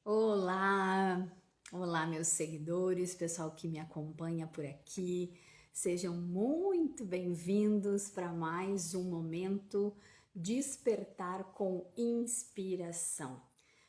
Olá, olá meus seguidores, pessoal que me acompanha por aqui, sejam muito bem-vindos para mais um momento Despertar com Inspiração.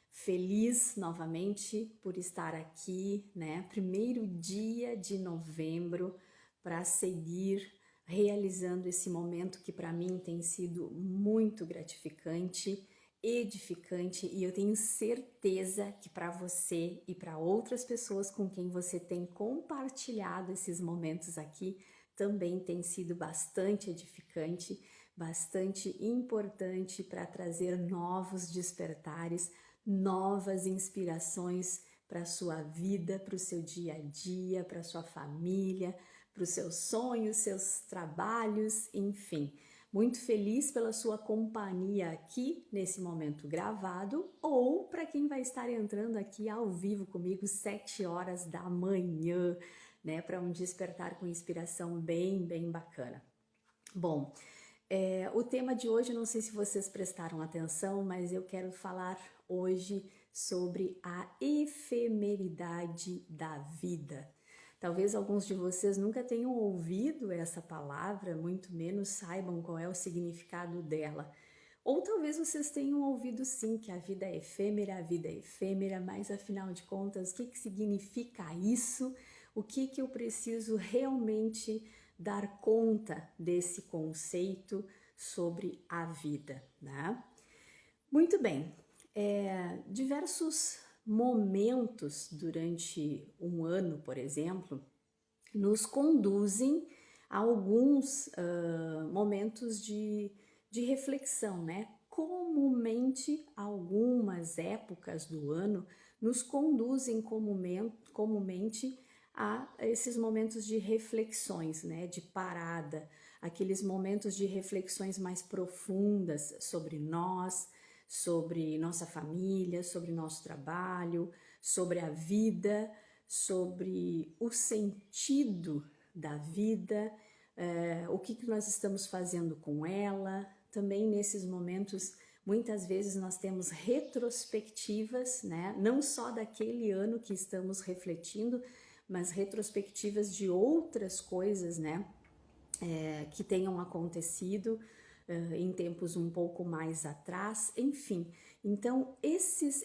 Feliz novamente por estar aqui, né? Primeiro dia de novembro para seguir realizando esse momento que para mim tem sido muito gratificante, edificante, e eu tenho certeza que para você e para outras pessoas com quem você tem compartilhado esses momentos aqui também tem sido bastante edificante, bastante importante para trazer novos despertares, novas inspirações para a sua vida, para o seu dia a dia, para a sua família, para os seus sonhos, seus trabalhos, enfim. Muito feliz pela sua companhia aqui nesse momento gravado ou para quem vai estar entrando aqui ao vivo comigo 7 horas da manhã, né, para um despertar com inspiração bem bacana. Bom, o tema de hoje, não sei se vocês prestaram atenção, mas eu quero falar hoje sobre a efemeridade da vida. Talvez alguns de vocês nunca tenham ouvido essa palavra, muito menos saibam qual é o significado dela. Ou talvez vocês tenham ouvido sim que a vida é efêmera, mas afinal de contas, o que significa isso? O que eu preciso realmente dar conta desse conceito sobre a vida, né? Muito bem, diversos momentos durante um ano, por exemplo, nos conduzem a alguns momentos de reflexão, né? Comumente, algumas épocas do ano nos conduzem comumente a esses momentos de reflexões, né? De parada, aqueles momentos de reflexões mais profundas sobre nós, sobre nossa família, sobre nosso trabalho, sobre a vida, sobre o sentido da vida, o que nós estamos fazendo com ela. Também nesses momentos, muitas vezes nós temos retrospectivas, né? Não só daquele ano que estamos refletindo, mas retrospectivas de outras coisas, né? Que tenham acontecido em tempos um pouco mais atrás, enfim. Então,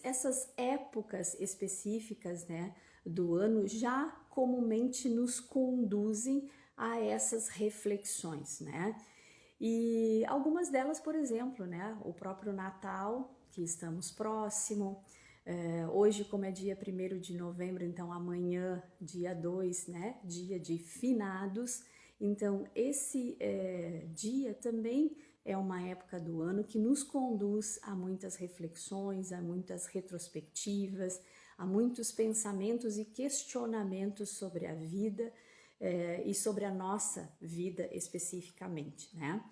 essas épocas específicas, né, do ano já comumente nos conduzem a essas reflexões, né? E algumas delas, por exemplo, né, o próprio Natal, que estamos próximo, hoje, como é dia 1º de novembro, então amanhã, dia 2, né, dia de finados. Então, esse dia também é uma época do ano que nos conduz a muitas reflexões, a muitas retrospectivas, a muitos pensamentos e questionamentos sobre a vida e sobre a nossa vida especificamente, né?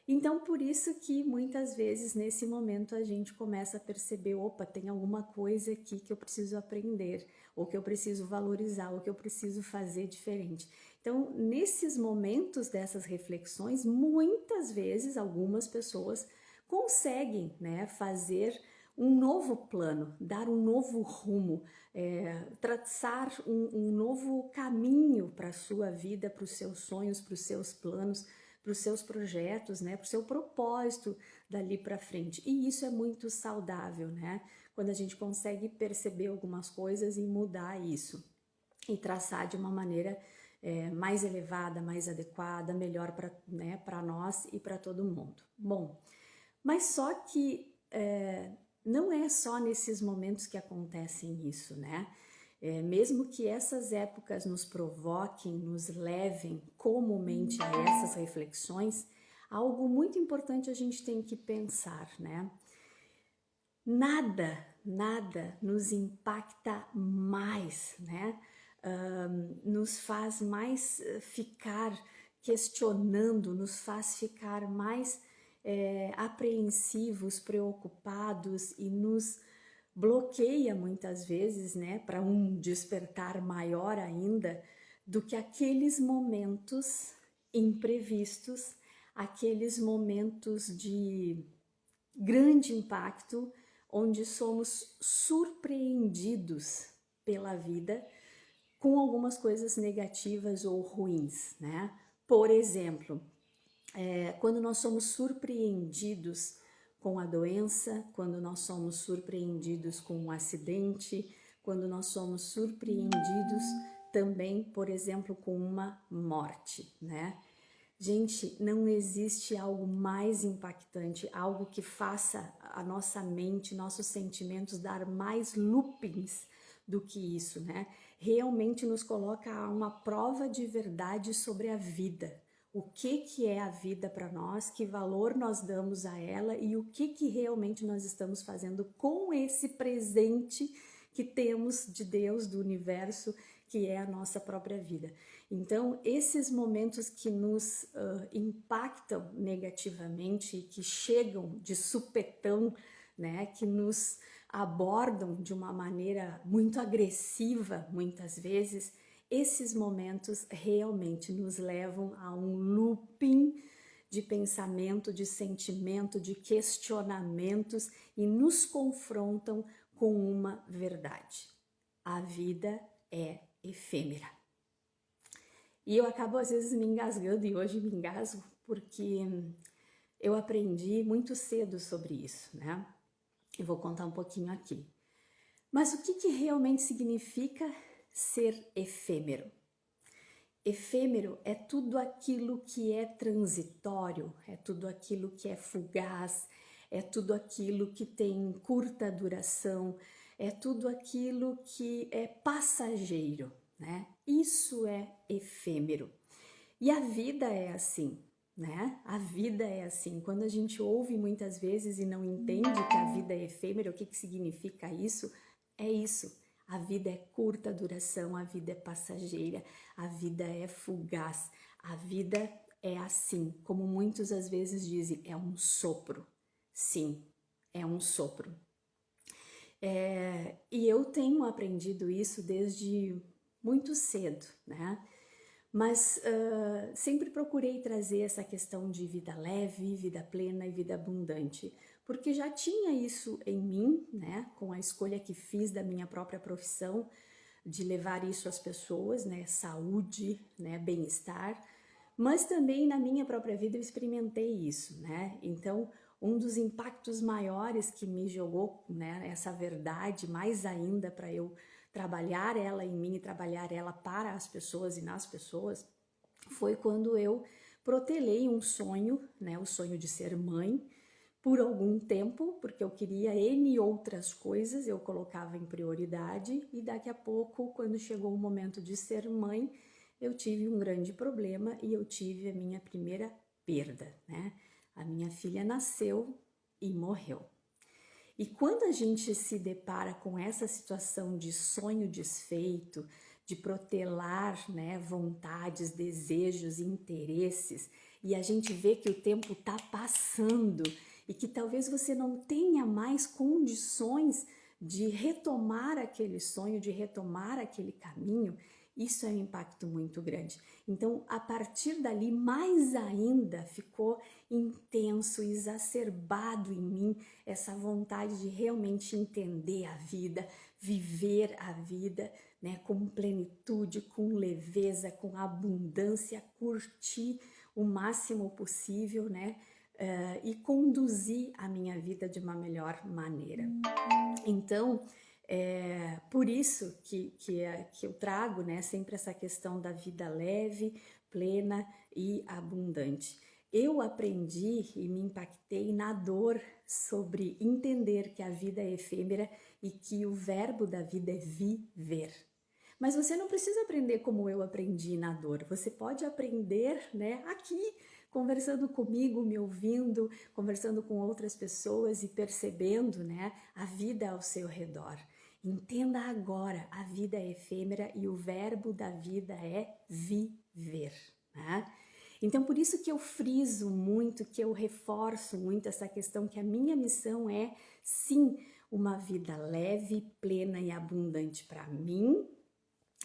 Então, por isso que muitas vezes nesse momento a gente começa a perceber, opa, tem alguma coisa aqui que eu preciso aprender, ou que eu preciso valorizar, ou que eu preciso fazer diferente. Então, nesses momentos dessas reflexões, muitas vezes algumas pessoas conseguem, né, fazer um novo plano, dar um novo rumo, traçar um novo caminho para a sua vida, para os seus sonhos, para os seus planos, para os seus projetos, né, para o seu propósito dali para frente. E isso é muito saudável, né? Quando a gente consegue perceber algumas coisas e mudar isso e traçar de uma maneira mais elevada, mais adequada, melhor para, né, para nós e para todo mundo. Bom, mas só que não é só nesses momentos que acontecem isso, né? Mesmo que essas épocas nos provoquem, nos levem comumente a essas reflexões, algo muito importante a gente tem que pensar, né? Nada nos impacta mais, né? Nos faz mais ficar questionando, nos faz ficar mais apreensivos, preocupados e nos bloqueia muitas vezes, né, para um despertar maior ainda do que aqueles momentos imprevistos, aqueles momentos de grande impacto, onde somos surpreendidos pela vida com algumas coisas negativas ou ruins, né? Por exemplo, quando nós somos surpreendidos com a doença, quando nós somos surpreendidos com um acidente, quando nós somos surpreendidos também, por exemplo, com uma morte, né? Gente, não existe algo mais impactante, algo que faça a nossa mente, nossos sentimentos dar mais loopings do que isso, né? Realmente nos coloca a uma prova de verdade sobre a vida. O que é a vida para nós, que valor nós damos a ela e o que realmente nós estamos fazendo com esse presente que temos de Deus, do universo, que é a nossa própria vida. Então, esses momentos que nos impactam negativamente, que chegam de supetão, né, que nos abordam de uma maneira muito agressiva, muitas vezes, esses momentos realmente nos levam a um looping de pensamento, de sentimento, de questionamentos e nos confrontam com uma verdade. A vida é efêmera. E eu acabo às vezes me engasgando, e hoje me engasgo, porque eu aprendi muito cedo sobre isso, né? Eu vou contar um pouquinho aqui. Mas o que realmente significa ser efêmero? Efêmero é tudo aquilo que é transitório, é tudo aquilo que é fugaz, é tudo aquilo que tem curta duração, é tudo aquilo que é passageiro, né? Isso é efêmero. E a vida é assim, né? A vida é assim. Quando a gente ouve muitas vezes e não entende que a vida é efêmera, o que significa isso? É isso. A vida é curta duração, a vida é passageira, a vida é fugaz, a vida é assim, como muitos às vezes dizem, é um sopro. Sim, é um sopro. E eu tenho aprendido isso desde muito cedo, né? Mas sempre procurei trazer essa questão de vida leve, vida plena e vida abundante, porque já tinha isso em mim, né, com a escolha que fiz da minha própria profissão, de levar isso às pessoas, né, saúde, né, bem-estar, mas também na minha própria vida eu experimentei isso, né, então um dos impactos maiores que me jogou, né, essa verdade mais ainda para eu trabalhar ela em mim e trabalhar ela para as pessoas e nas pessoas, foi quando eu protelei um sonho, né, o sonho de ser mãe, por algum tempo, porque eu queria N outras coisas, eu colocava em prioridade, e daqui a pouco, quando chegou o momento de ser mãe, eu tive um grande problema e eu tive a minha primeira perda, né? A minha filha nasceu e morreu. E quando a gente se depara com essa situação de sonho desfeito, de protelar, né, vontades, desejos, interesses, e a gente vê que o tempo está passando e que talvez você não tenha mais condições de retomar aquele sonho, de retomar aquele caminho, isso é um impacto muito grande. Então, a partir dali, mais ainda ficou intenso, exacerbado em mim essa vontade de realmente entender a vida, viver a vida, né, com plenitude, com leveza, com abundância, curtir o máximo possível, né, e conduzir a minha vida de uma melhor maneira. Então, por isso que eu trago, né, sempre essa questão da vida leve, plena e abundante. Eu aprendi e me impactei na dor sobre entender que a vida é efêmera e que o verbo da vida é viver. Mas você não precisa aprender como eu aprendi na dor, você pode aprender, né, aqui, conversando comigo, me ouvindo, conversando com outras pessoas e percebendo, né, a vida ao seu redor. Entenda agora, a vida é efêmera e o verbo da vida é viver, né? Então, por isso que eu friso muito, que eu reforço muito essa questão que a minha missão é, sim, uma vida leve, plena e abundante para mim,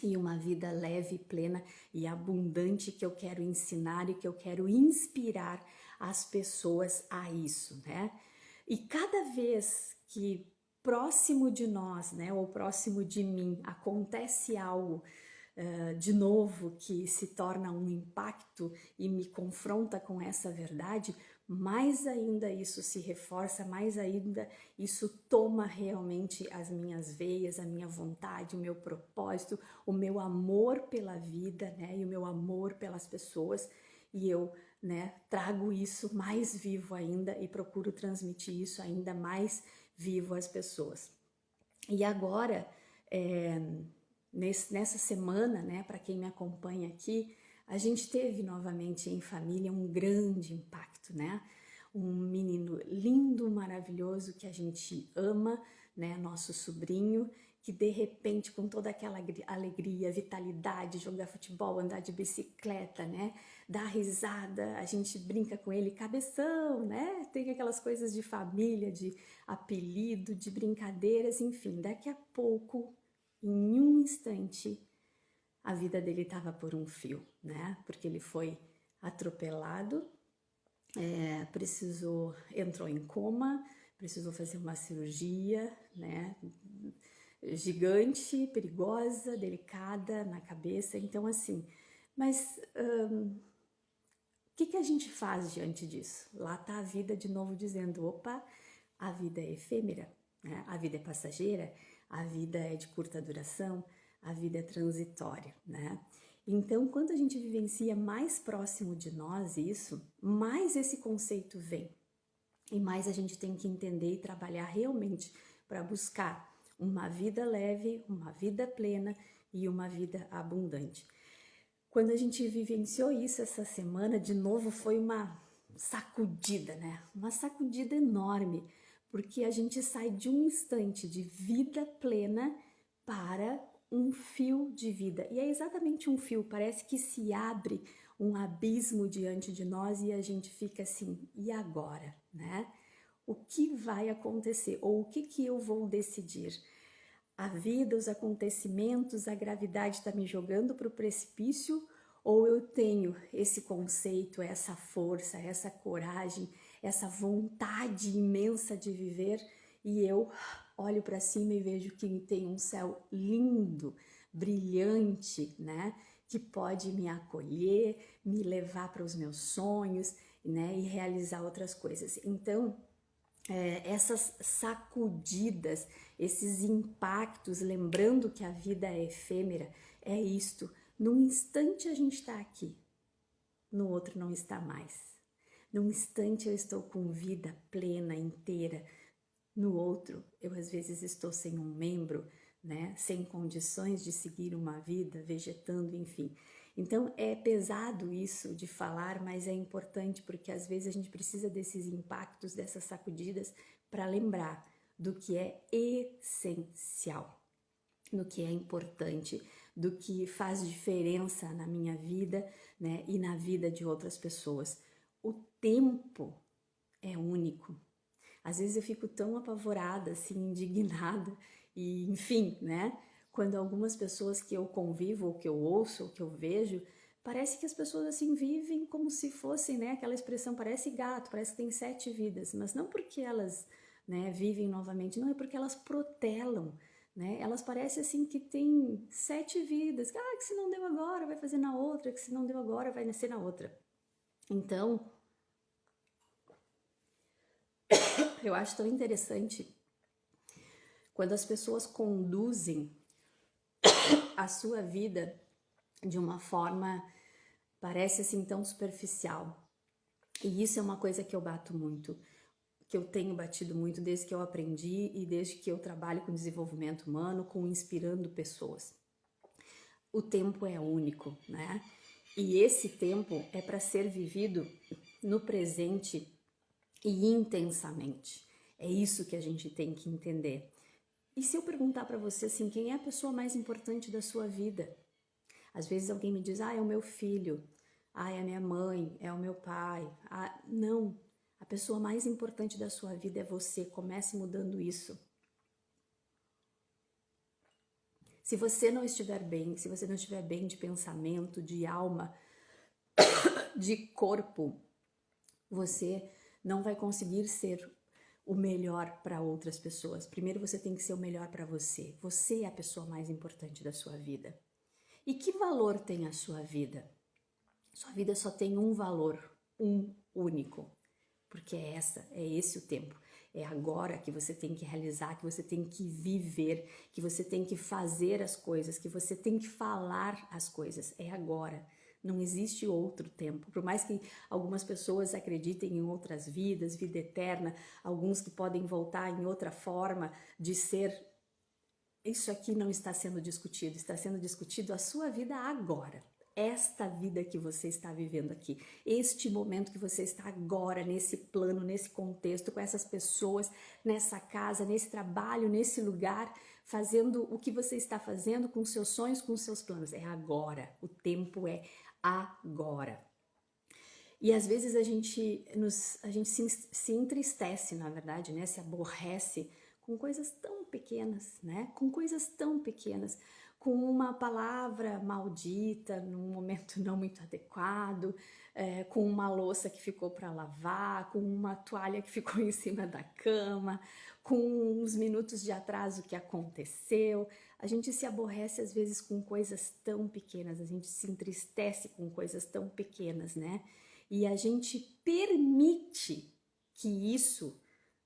e uma vida leve, plena e abundante que eu quero ensinar e que eu quero inspirar as pessoas a isso, né? E cada vez que próximo de nós, né, ou próximo de mim, acontece algo de novo que se torna um impacto e me confronta com essa verdade, mais ainda isso se reforça, mais ainda isso toma realmente as minhas veias, a minha vontade, o meu propósito, o meu amor pela vida, né, e o meu amor pelas pessoas, e eu, né, trago isso mais vivo ainda e procuro transmitir isso ainda mais vivo às pessoas. E agora, nessa semana, né, para quem me acompanha aqui, a gente teve novamente em família um grande impacto, né? Um menino lindo, maravilhoso que a gente ama, né? Nosso sobrinho, que de repente, com toda aquela alegria, vitalidade, jogar futebol, andar de bicicleta, né? Dar risada, a gente brinca com ele, cabeção, né? Tem aquelas coisas de família, de apelido, de brincadeiras, enfim. Daqui a pouco, em um instante, a vida dele estava por um fio, né? Porque ele foi atropelado, entrou em coma, precisou fazer uma cirurgia, né? Gigante, perigosa, delicada na cabeça. Então, assim, mas o que a gente faz diante disso? Lá está a vida de novo dizendo, opa, a vida é efêmera, né? A vida é passageira, a vida é de curta duração, a vida é transitória, né? Então, quando a gente vivencia mais próximo de nós isso, mais esse conceito vem. E mais a gente tem que entender e trabalhar realmente para buscar uma vida leve, uma vida plena e uma vida abundante. Quando a gente vivenciou isso essa semana, de novo foi uma sacudida, né? Uma sacudida enorme, porque a gente sai de um instante de vida plena para um fio de vida. E é exatamente um fio, parece que se abre um abismo diante de nós e a gente fica assim, e agora, né? O que vai acontecer? Ou o que eu vou decidir? A vida, os acontecimentos, a gravidade está me jogando para o precipício, ou eu tenho esse conceito, essa força, essa coragem, essa vontade imensa de viver e eu olho para cima e vejo que tem um céu lindo, brilhante, né? Que pode me acolher, me levar para os meus sonhos, né? E realizar outras coisas. Então, essas sacudidas, esses impactos, lembrando que a vida é efêmera, é isto. Num instante a gente está aqui, no outro não está mais. Num instante eu estou com vida plena, inteira. No outro, eu às vezes estou sem um membro, né? Sem condições de seguir uma vida, vegetando, enfim. Então é pesado isso de falar, mas é importante porque às vezes a gente precisa desses impactos, dessas sacudidas para lembrar do que é essencial, do que é importante, do que faz diferença na minha vida, né, e na vida de outras pessoas. O tempo é único. Às vezes eu fico tão apavorada, assim, indignada e, enfim, né? Quando algumas pessoas que eu convivo, ou que eu ouço, ou que eu vejo, parece que as pessoas, assim, vivem como se fossem, né? Aquela expressão, parece gato, parece que tem 7 vidas. Mas não porque elas, né, vivem novamente, não, é porque elas protelam, né? Elas parecem, assim, que tem 7 vidas. Ah, que se não deu agora, vai fazer na outra, que se não deu agora, vai nascer na outra. Então, eu acho tão interessante quando as pessoas conduzem a sua vida de uma forma, parece assim tão superficial. E isso é uma coisa que eu bato muito, que eu tenho batido muito desde que eu aprendi e desde que eu trabalho com desenvolvimento humano, com inspirando pessoas. O tempo é único, né? E esse tempo é para ser vivido no presente e intensamente. É isso que a gente tem que entender. E se eu perguntar para você assim, quem é a pessoa mais importante da sua vida? Às vezes alguém me diz, é o meu filho, é a minha mãe, é o meu pai. Não, a pessoa mais importante da sua vida é você. Comece mudando isso. Se você não estiver bem, se você não estiver bem de pensamento, de alma, de corpo, você não vai conseguir ser o melhor para outras pessoas. Primeiro você tem que ser o melhor para você. Você é a pessoa mais importante da sua vida. E que valor tem a sua vida? Sua vida só tem um valor, um único. Porque é esse o tempo. É agora que você tem que realizar, que você tem que viver, que você tem que fazer as coisas, que você tem que falar as coisas. É agora. Não existe outro tempo. Por mais que algumas pessoas acreditem em outras vidas, vida eterna, alguns que podem voltar em outra forma de ser, isso aqui não está sendo discutido. Está sendo discutido a sua vida agora. Esta vida que você está vivendo aqui, este momento que você está agora, nesse plano, nesse contexto, com essas pessoas, nessa casa, nesse trabalho, nesse lugar, fazendo o que você está fazendo com seus sonhos, com seus planos. É agora, o tempo é agora. E às vezes a gente se entristece, na verdade, né? Se aborrece com coisas tão pequenas, né? Com coisas tão pequenas, com uma palavra maldita num momento não muito adequado, com uma louça que ficou para lavar, com uma toalha que ficou em cima da cama, com uns minutos de atraso que aconteceu. A gente se aborrece às vezes com coisas tão pequenas, a gente se entristece com coisas tão pequenas, né? E a gente permite que isso,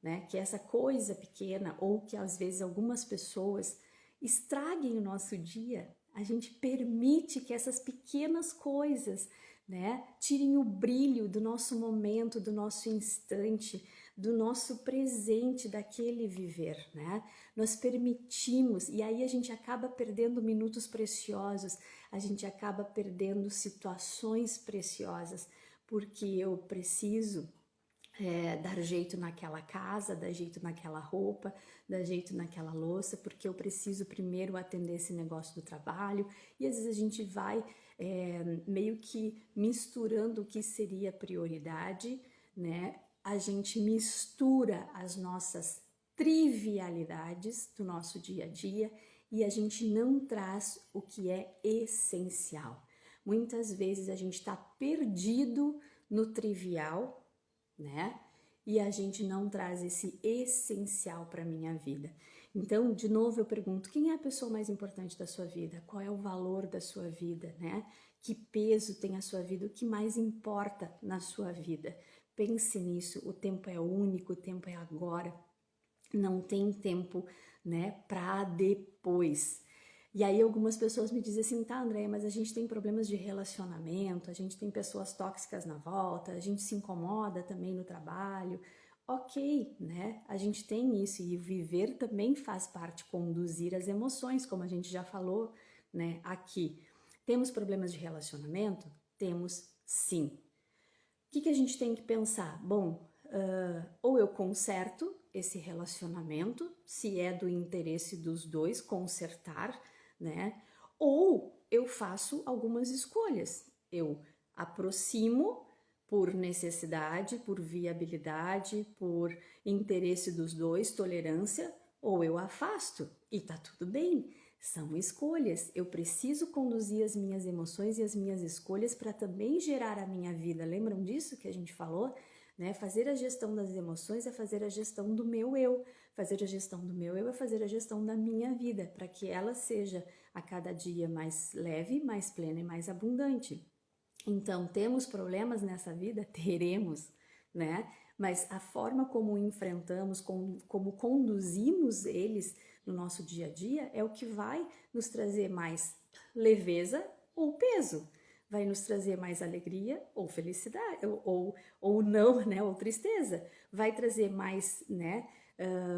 né, que essa coisa pequena, ou que às vezes algumas pessoas estraguem o nosso dia, a gente permite que essas pequenas coisas, né, tirem o brilho do nosso momento, do nosso instante, do nosso presente, daquele viver, né? Nós permitimos, e aí a gente acaba perdendo minutos preciosos, a gente acaba perdendo situações preciosas, porque eu preciso dar jeito naquela casa, dar jeito naquela roupa, dar jeito naquela louça, porque eu preciso primeiro atender esse negócio do trabalho. E às vezes a gente vai meio que misturando o que seria prioridade, né? A gente mistura as nossas trivialidades do nosso dia a dia e a gente não traz o que é essencial. Muitas vezes a gente está perdido no trivial, né? E a gente não traz esse essencial para a minha vida. Então, de novo, eu pergunto: quem é a pessoa mais importante da sua vida? Qual é o valor da sua vida, né? Que peso tem a sua vida? O que mais importa na sua vida? Pense nisso. O tempo é único, o tempo é agora. Não tem tempo, né, para depois. E aí algumas pessoas me dizem assim: tá, Andréia, mas a gente tem problemas de relacionamento, a gente tem pessoas tóxicas na volta, a gente se incomoda também no trabalho. Ok, né? A gente tem isso, e viver também faz parte, conduzir as emoções, como a gente já falou, né, aqui. Temos problemas de relacionamento? Temos sim. O que a gente tem que pensar? Bom, ou eu conserto esse relacionamento, se é do interesse dos dois consertar, né? Ou eu faço algumas escolhas. Eu aproximo por necessidade, por viabilidade, por interesse dos dois, tolerância, ou eu afasto e tá tudo bem. São escolhas. Eu preciso conduzir as minhas emoções e as minhas escolhas para também gerar a minha vida. Lembram disso que a gente falou? Né? Fazer a gestão das emoções é fazer a gestão do meu eu. Fazer a gestão do meu eu é fazer a gestão da minha vida, para que ela seja a cada dia mais leve, mais plena e mais abundante. Então, temos problemas nessa vida? Teremos, né? Mas a forma como enfrentamos, como conduzimos eles no nosso dia a dia é o que vai nos trazer mais leveza ou peso. Vai nos trazer mais alegria ou felicidade, ou não, né? Ou tristeza. Vai trazer mais, né?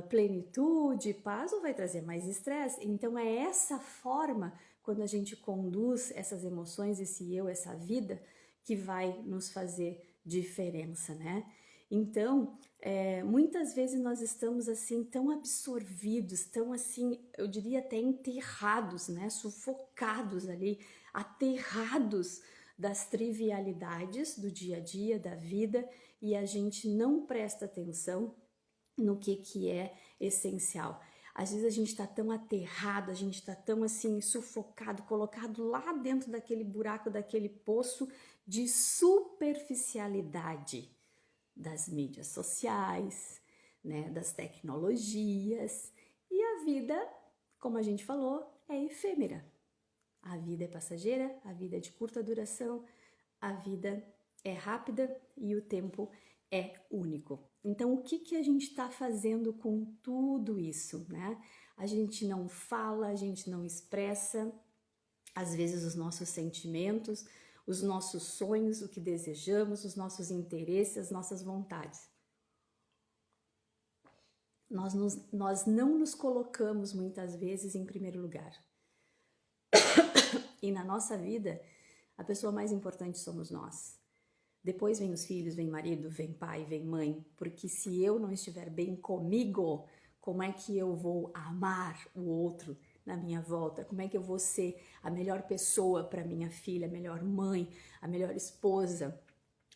Plenitude, paz, ou vai trazer mais estresse. Então é essa forma, quando a gente conduz essas emoções, esse eu, essa vida, que vai nos fazer diferença, né? Então, muitas vezes nós estamos assim tão absorvidos, tão assim, eu diria até enterrados, né? Sufocados ali, aterrados das trivialidades do dia a dia, da vida, e a gente não presta atenção no que é essencial. Às vezes a gente está tão aterrado, a gente está tão assim sufocado, colocado lá dentro daquele buraco, daquele poço de superficialidade das mídias sociais, né, das tecnologias, e a vida, como a gente falou, é efêmera. A vida é passageira, a vida é de curta duração, a vida é rápida e o tempo é único. Então, o que a gente está fazendo com tudo isso, né? A gente não fala, a gente não expressa, às vezes, os nossos sentimentos, os nossos sonhos, o que desejamos, os nossos interesses, as nossas vontades. Nós não nos colocamos muitas vezes em primeiro lugar. E na nossa vida, a pessoa mais importante somos nós. Depois vem os filhos, vem marido, vem pai, vem mãe, porque se eu não estiver bem comigo, como é que eu vou amar o outro na minha volta? Como é que eu vou ser a melhor pessoa para minha filha, a melhor mãe, a melhor esposa,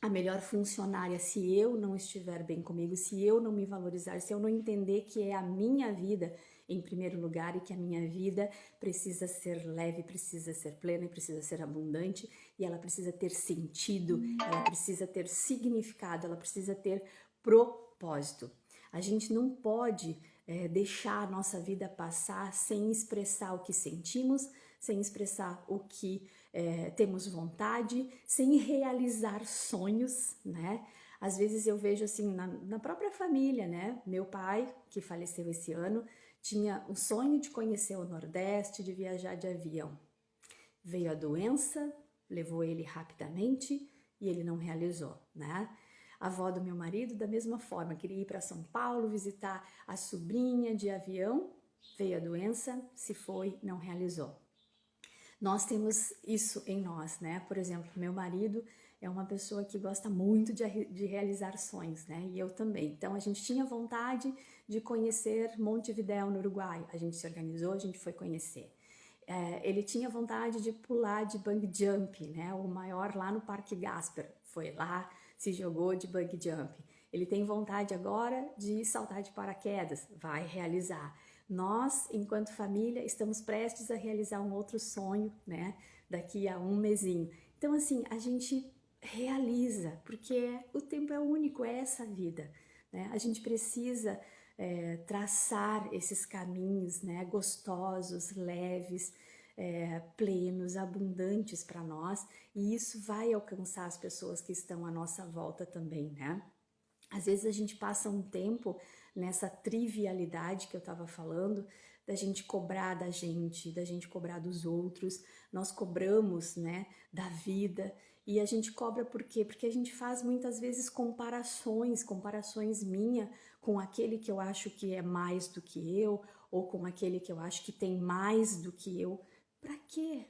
a melhor funcionária, se eu não estiver bem comigo, se eu não me valorizar, se eu não entender que é a minha vida em primeiro lugar e que a minha vida precisa ser leve, precisa ser plena, precisa ser abundante e ela precisa ter sentido, ela precisa ter significado, ela precisa ter propósito. A gente não pode deixar a nossa vida passar sem expressar o que sentimos, sem expressar o que temos vontade, sem realizar sonhos, né? Às vezes eu vejo assim na própria família, né? Meu pai, que faleceu esse ano, tinha o sonho de conhecer o Nordeste, de viajar de avião. Veio a doença, levou ele rapidamente e ele não realizou, né? A avó do meu marido, da mesma forma, queria ir para São Paulo visitar a sobrinha de avião, veio a doença, se foi, não realizou. Nós temos isso em nós, né? Por exemplo, meu marido é uma pessoa que gosta muito de realizar sonhos, né? E eu também. Então, a gente tinha vontade de conhecer Montevidéu, no Uruguai. A gente se organizou, a gente foi conhecer. Ele tinha vontade de pular de bungee jump, né? O maior lá no Parque Gasper. Foi lá, se jogou de bungee jump. Ele tem vontade agora de saltar de paraquedas. Vai realizar. Nós, enquanto família, estamos prestes a realizar um outro sonho, né? Daqui a um mesinho. Então, assim, a gente realiza, porque o tempo é único, é essa vida, né? A gente precisa traçar esses caminhos, né? Gostosos, leves, plenos, abundantes para nós, e isso vai alcançar as pessoas que estão à nossa volta também, né? Às vezes a gente passa um tempo nessa trivialidade que eu estava falando, da gente cobrar da gente cobrar dos outros, nós cobramos, né, da vida, e a gente cobra por quê? Porque a gente faz muitas vezes comparações minha com aquele que eu acho que é mais do que eu, ou com aquele que eu acho que tem mais do que eu. Pra quê?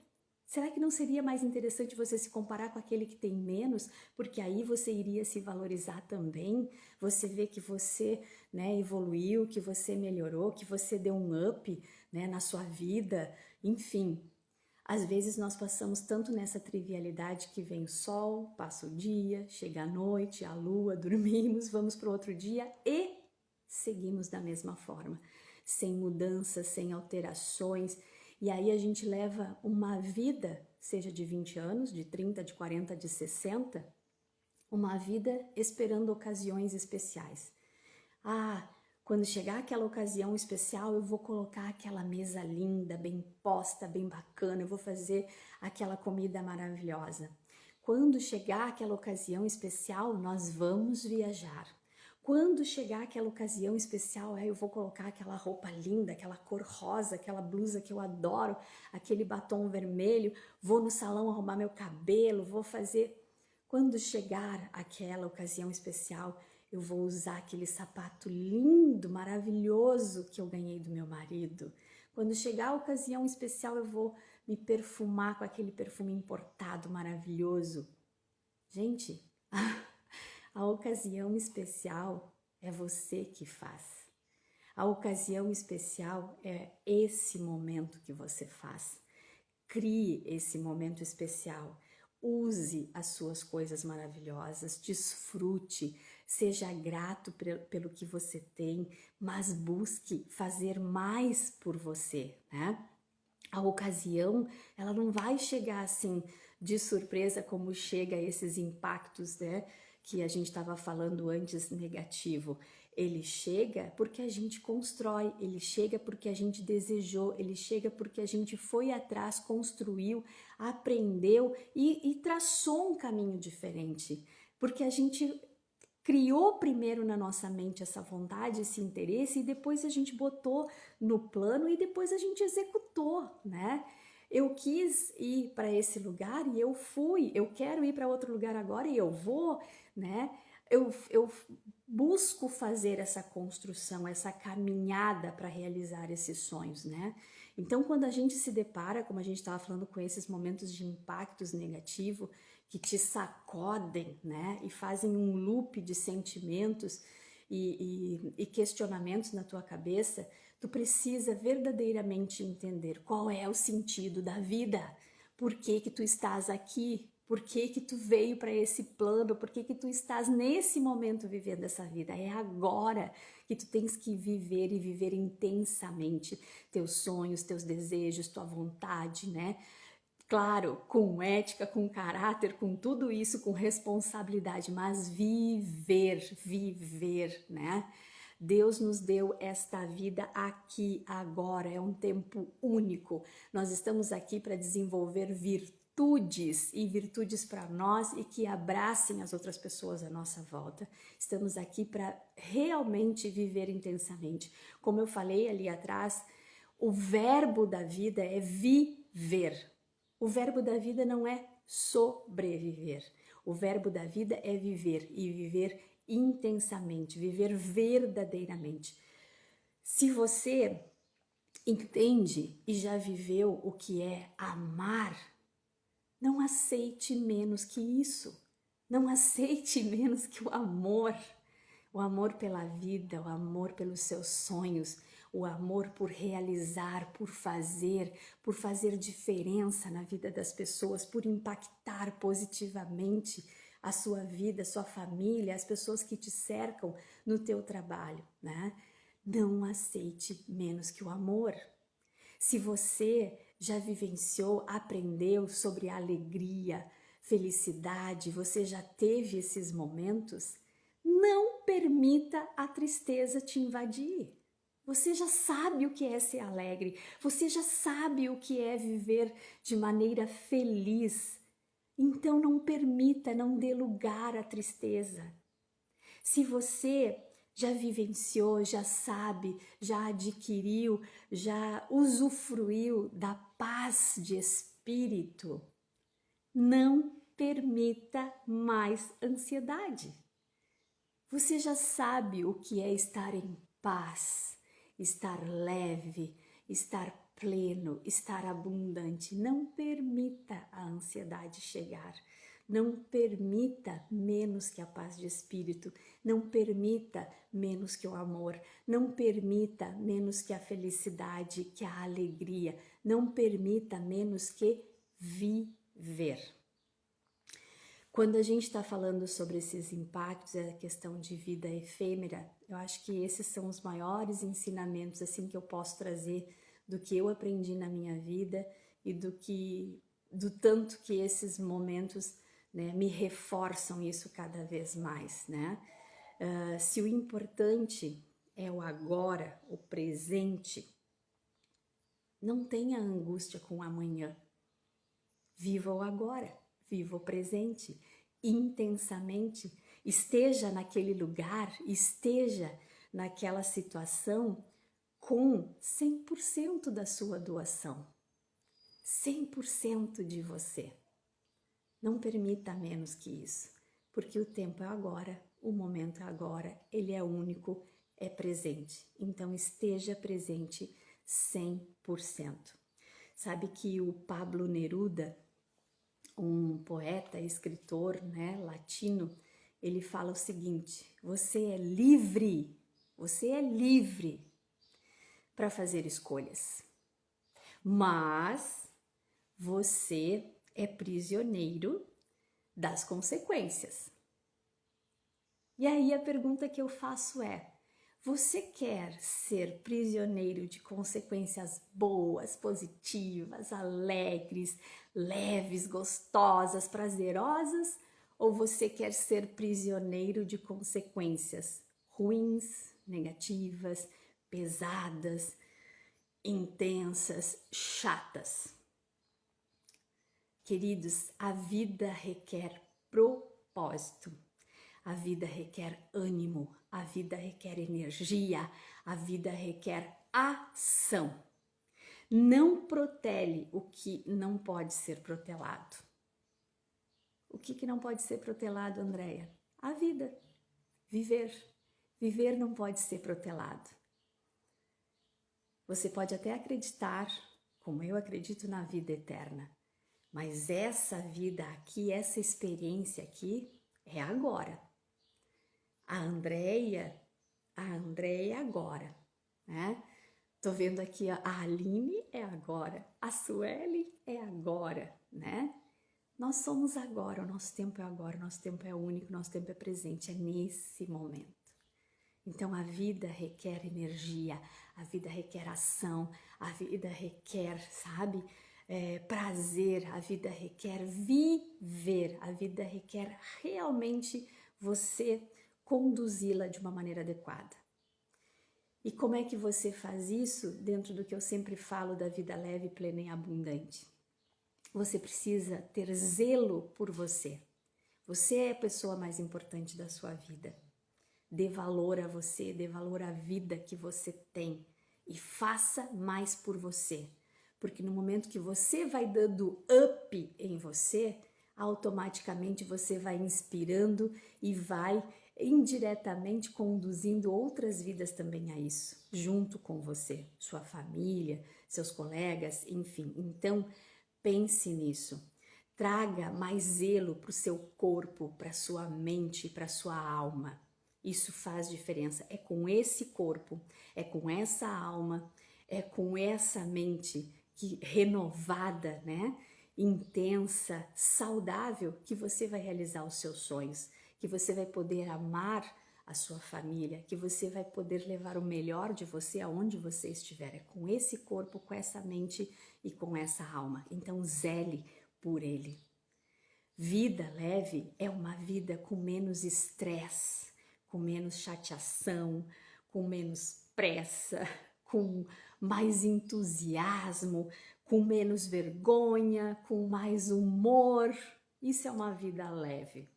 Será que não seria mais interessante você se comparar com aquele que tem menos? Porque aí você iria se valorizar também, você vê que você, né, evoluiu, que você melhorou, que você deu um up, né, na sua vida, enfim. Às vezes nós passamos tanto nessa trivialidade que vem o sol, passa o dia, chega a noite, a lua, dormimos, vamos para o outro dia e seguimos da mesma forma, sem mudanças, sem alterações. E aí a gente leva uma vida, seja de 20 anos, de 30, de 40, de 60, uma vida esperando ocasiões especiais. Ah, quando chegar aquela ocasião especial, eu vou colocar aquela mesa linda, bem posta, bem bacana, eu vou fazer aquela comida maravilhosa. Quando chegar aquela ocasião especial, nós vamos viajar. Quando chegar aquela ocasião especial, eu vou colocar aquela roupa linda, aquela cor rosa, aquela blusa que eu adoro, aquele batom vermelho, vou no salão arrumar meu cabelo, vou fazer... Quando chegar aquela ocasião especial, eu vou usar aquele sapato lindo, maravilhoso que eu ganhei do meu marido. Quando chegar a ocasião especial, eu vou me perfumar com aquele perfume importado maravilhoso. Gente, a ocasião especial é você que faz. A ocasião especial é esse momento que você faz. Crie esse momento especial. Use as suas coisas maravilhosas, desfrute, seja grato pelo que você tem, mas busque fazer mais por você, né? A ocasião, ela não vai chegar assim de surpresa como chega esses impactos, né, que a gente estava falando antes, negativo, ele chega porque a gente constrói, ele chega porque a gente desejou, ele chega porque a gente foi atrás, construiu, aprendeu e traçou um caminho diferente. Porque a gente criou primeiro na nossa mente essa vontade, esse interesse, e depois a gente botou no plano e depois a gente executou, né? Eu quis ir para esse lugar e eu fui, eu quero ir para outro lugar agora e eu vou, né? Eu busco fazer essa construção, essa caminhada para realizar esses sonhos, né? Então, quando a gente se depara, como a gente estava falando, com esses momentos de impactos negativos, que te sacodem, né? E fazem um loop de sentimentos e questionamentos na tua cabeça, tu precisa verdadeiramente entender qual é o sentido da vida, por que que tu estás aqui, por que que tu veio para esse plano, por que que tu estás nesse momento vivendo essa vida. É agora que tu tens que viver e viver intensamente teus sonhos, teus desejos, tua vontade, né? Claro, com ética, com caráter, com tudo isso, com responsabilidade, mas viver, né? Deus nos deu esta vida aqui, agora, é um tempo único. Nós estamos aqui para desenvolver virtudes e virtudes para nós e que abracem as outras pessoas à nossa volta. Estamos aqui para realmente viver intensamente. Como eu falei ali atrás, o verbo da vida é viver. O verbo da vida não é sobreviver. O verbo da vida é viver e viver intensamente, viver verdadeiramente. Se você entende e já viveu o que é amar, não aceite menos que isso. Não aceite menos que o amor. O amor pela vida, o amor pelos seus sonhos, o amor por realizar, por fazer diferença na vida das pessoas, por impactar positivamente a sua vida, a sua família, as pessoas que te cercam no teu trabalho, né? Não aceite menos que o amor. Se você já vivenciou, aprendeu sobre alegria, felicidade, você já teve esses momentos, não permita a tristeza te invadir. Você já sabe o que é ser alegre, você já sabe o que é viver de maneira feliz. Então não permita, não dê lugar à tristeza. Se você já vivenciou, já sabe, já adquiriu, já usufruiu da paz de espírito, não permita mais ansiedade. Você já sabe o que é estar em paz, estar leve, estar pleno, estar abundante. Não permita a ansiedade chegar. Não permita menos que a paz de espírito. Não permita menos que o amor. Não permita menos que a felicidade, que a alegria. Não permita menos que viver. Quando a gente está falando sobre esses impactos, a questão de vida efêmera, eu acho que esses são os maiores ensinamentos assim que eu posso trazer do que eu aprendi na minha vida e do tanto que esses momentos, né, me reforçam isso cada vez mais, né? Se o importante é o agora, o presente, não tenha angústia com o amanhã. Viva o agora. Viva o presente, intensamente, esteja naquele lugar, esteja naquela situação com 100% da sua doação, 100% de você. Não permita menos que isso, porque o tempo é agora, o momento é agora, ele é único, é presente. Então esteja presente 100%. Sabe que o Pablo Neruda, um poeta, escritor, né, latino, ele fala o seguinte: você é livre para fazer escolhas, mas você é prisioneiro das consequências. E aí a pergunta que eu faço é: você quer ser prisioneiro de consequências boas, positivas, alegres, leves, gostosas, prazerosas? Ou você quer ser prisioneiro de consequências ruins, negativas, pesadas, intensas, chatas? Queridos, a vida requer propósito, a vida requer ânimo, a vida requer energia, a vida requer ação. Não protele o que não pode ser protelado. O que não pode ser protelado, Andréia? A vida. Viver. Viver não pode ser protelado. Você pode até acreditar, como eu acredito na vida eterna, mas essa vida aqui, essa experiência aqui, é agora. A Andréia é agora, né? Tô vendo aqui a Aline é agora, a Sueli é agora, né? Nós somos agora, o nosso tempo é agora, o nosso tempo é único, o nosso tempo é presente, é nesse momento. Então a vida requer energia, a vida requer ação, a vida requer, sabe, prazer, a vida requer viver, a vida requer realmente você conduzi-la de uma maneira adequada. E como é que você faz isso dentro do que eu sempre falo da vida leve, plena e abundante? Você precisa ter zelo por você. Você é a pessoa mais importante da sua vida. Dê valor a você, dê valor à vida que você tem e faça mais por você. Porque no momento que você vai dando up em você, automaticamente você vai inspirando e vai indiretamente conduzindo outras vidas também a isso, junto com você, sua família, seus colegas, enfim. Então, pense nisso. Traga mais zelo para o seu corpo, para sua mente, para sua alma. Isso faz diferença. É com esse corpo, é com essa alma, é com essa mente que renovada, né? Intensa, saudável, que você vai realizar os seus sonhos, que você vai poder amar a sua família, que você vai poder levar o melhor de você aonde você estiver. É com esse corpo, com essa mente e com essa alma. Então zele por ele. Vida leve é uma vida com menos estresse, com menos chateação, com menos pressa, com mais entusiasmo, com menos vergonha, com mais humor. Isso é uma vida leve.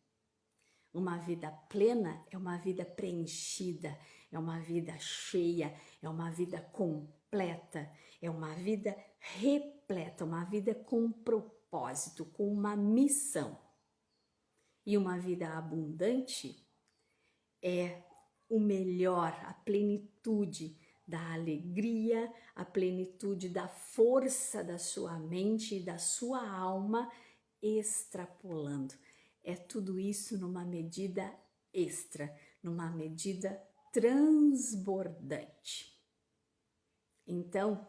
Uma vida plena é uma vida preenchida, é uma vida cheia, é uma vida completa, é uma vida repleta, uma vida com propósito, com uma missão. E uma vida abundante é o melhor, a plenitude da alegria, a plenitude da força da sua mente e da sua alma extrapolando. É tudo isso numa medida extra, numa medida transbordante. Então,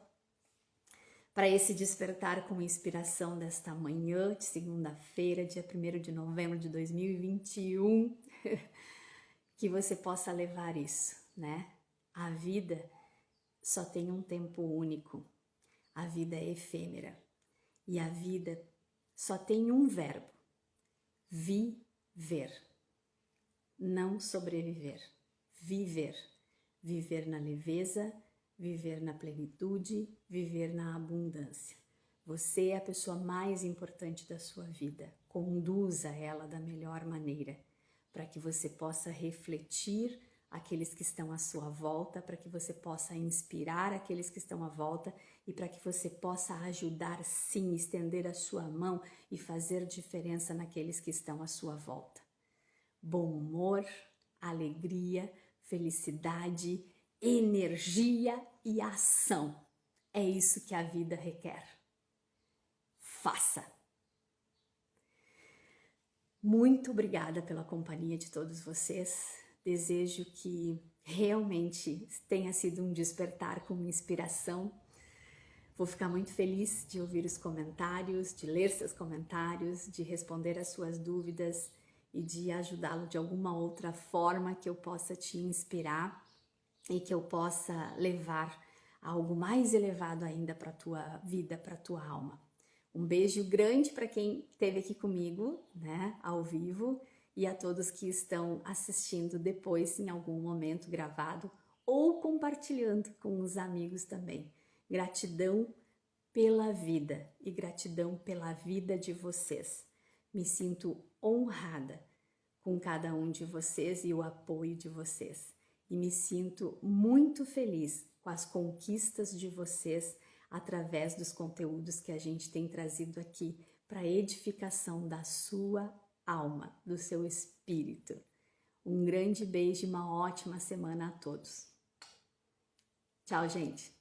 para esse despertar com inspiração desta manhã de segunda-feira, dia 1º de novembro de 2021, que você possa levar isso, né? A vida só tem um tempo único, a vida é efêmera e a vida só tem um verbo: viver, não sobreviver, viver. Viver na leveza, viver na plenitude, viver na abundância. Você é a pessoa mais importante da sua vida. Conduza ela da melhor maneira, para que você possa refletir aqueles que estão à sua volta, para que você possa inspirar aqueles que estão à volta e para que você possa ajudar, sim, estender a sua mão e fazer diferença naqueles que estão à sua volta. Bom humor, alegria, felicidade, energia e ação. É isso que a vida requer. Faça! Muito obrigada pela companhia de todos vocês. Desejo que realmente tenha sido um despertar com inspiração. Vou ficar muito feliz de ouvir os comentários, de ler seus comentários, de responder as suas dúvidas e de ajudá-lo de alguma outra forma que eu possa te inspirar e que eu possa levar algo mais elevado ainda para a tua vida, para a tua alma. Um beijo grande para quem esteve aqui comigo, né, ao vivo, e a todos que estão assistindo depois em algum momento gravado ou compartilhando com os amigos também. Gratidão pela vida e gratidão pela vida de vocês. Me sinto honrada com cada um de vocês e o apoio de vocês. E me sinto muito feliz com as conquistas de vocês através dos conteúdos que a gente tem trazido aqui para a edificação da sua alma, do seu espírito. Um grande beijo e uma ótima semana a todos. Tchau, gente!